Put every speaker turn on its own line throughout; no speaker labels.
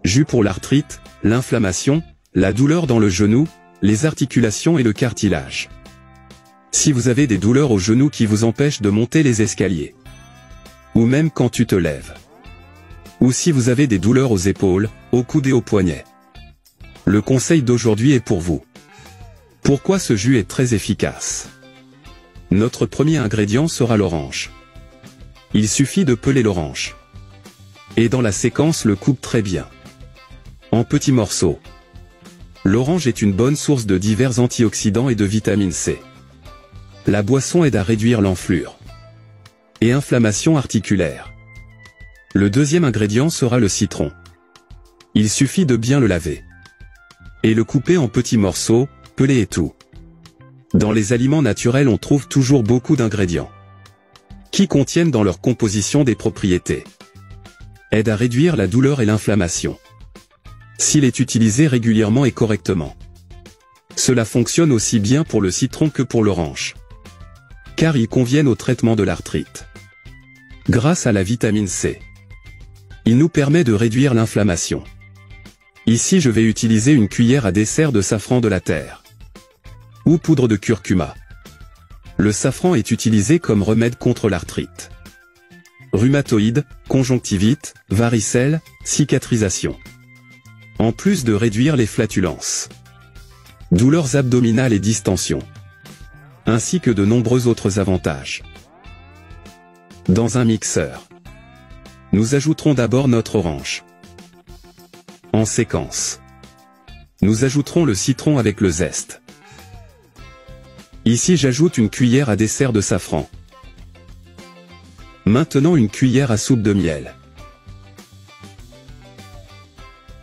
Jus pour l'arthrite, l'inflammation, la douleur dans le genou, les articulations et le cartilage. Si vous avez des douleurs au genou qui vous empêchent de monter les escaliers, ou même quand tu te lèves, ou si vous avez des douleurs aux épaules, aux coudes et aux poignets, le conseil d'aujourd'hui est pour vous. Pourquoi ce jus est très efficace? Notre premier ingrédient sera l'orange. Il suffit de peler l'orange. Et dans la séquence le coupe très bien, en petits morceaux. L'orange est une bonne source de divers antioxydants et de vitamine C. La boisson aide à réduire l'enflure et inflammation articulaire. Le deuxième ingrédient sera le citron. Il suffit de bien le laver et le couper en petits morceaux, pelés et tout. Dans les aliments naturels on trouve toujours beaucoup d'ingrédients qui contiennent dans leur composition des propriétés. Aide à réduire la douleur et l'inflammation, s'il est utilisé régulièrement et correctement. Cela fonctionne aussi bien pour le citron que pour l'orange, car ils conviennent au traitement de l'arthrite. Grâce à la vitamine C, il nous permet de réduire l'inflammation. Ici je vais utiliser une cuillère à dessert de safran de la terre, ou poudre de curcuma. Le safran est utilisé comme remède contre l'arthrite, rhumatoïde, conjonctivite, varicelle, cicatrisation. En plus de réduire les flatulences, douleurs abdominales et distensions, ainsi que de nombreux autres avantages. Dans un mixeur, nous ajouterons d'abord notre orange. En séquence, nous ajouterons le citron avec le zeste. Ici j'ajoute une cuillère à dessert de safran. Maintenant une cuillère à soupe de miel.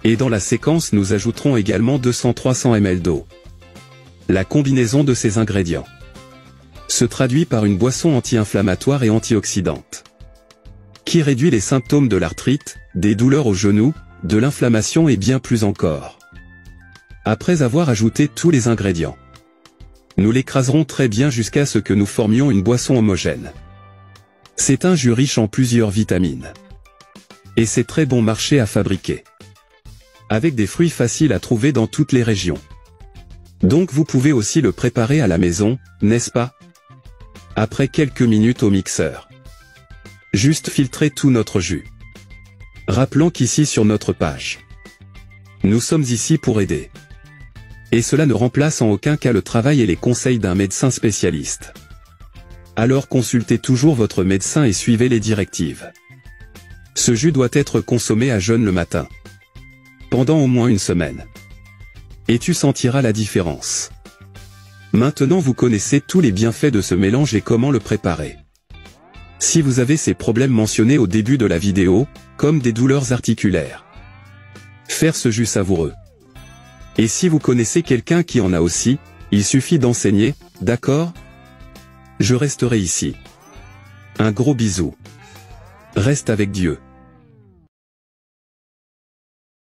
Et dans la séquence nous ajouterons également 200-300 ml d'eau. La combinaison de ces ingrédients se traduit par une boisson anti-inflammatoire et antioxydante, qui réduit les symptômes de l'arthrite, des douleurs au genou, de l'inflammation et bien plus encore. Après avoir ajouté tous les ingrédients, nous l'écraserons très bien jusqu'à ce que nous formions une boisson homogène. C'est un jus riche en plusieurs vitamines. Et c'est très bon marché à fabriquer, avec des fruits faciles à trouver dans toutes les régions. Donc vous pouvez aussi le préparer à la maison, n'est-ce pas? Après quelques minutes au mixeur, juste filtrer tout notre jus. Rappelons qu'ici sur notre page, nous sommes ici pour aider. Et cela ne remplace en aucun cas le travail et les conseils d'un médecin spécialiste. Alors consultez toujours votre médecin et suivez les directives. Ce jus doit être consommé à jeun le matin, pendant au moins une semaine. Et tu sentiras la différence. Maintenant vous connaissez tous les bienfaits de ce mélange et comment le préparer. Si vous avez ces problèmes mentionnés au début de la vidéo, comme des douleurs articulaires, faire ce jus savoureux. Et si vous connaissez quelqu'un qui en a aussi, il suffit d'enseigner, d'accord? Je resterai ici. Un gros bisou. Reste avec Dieu.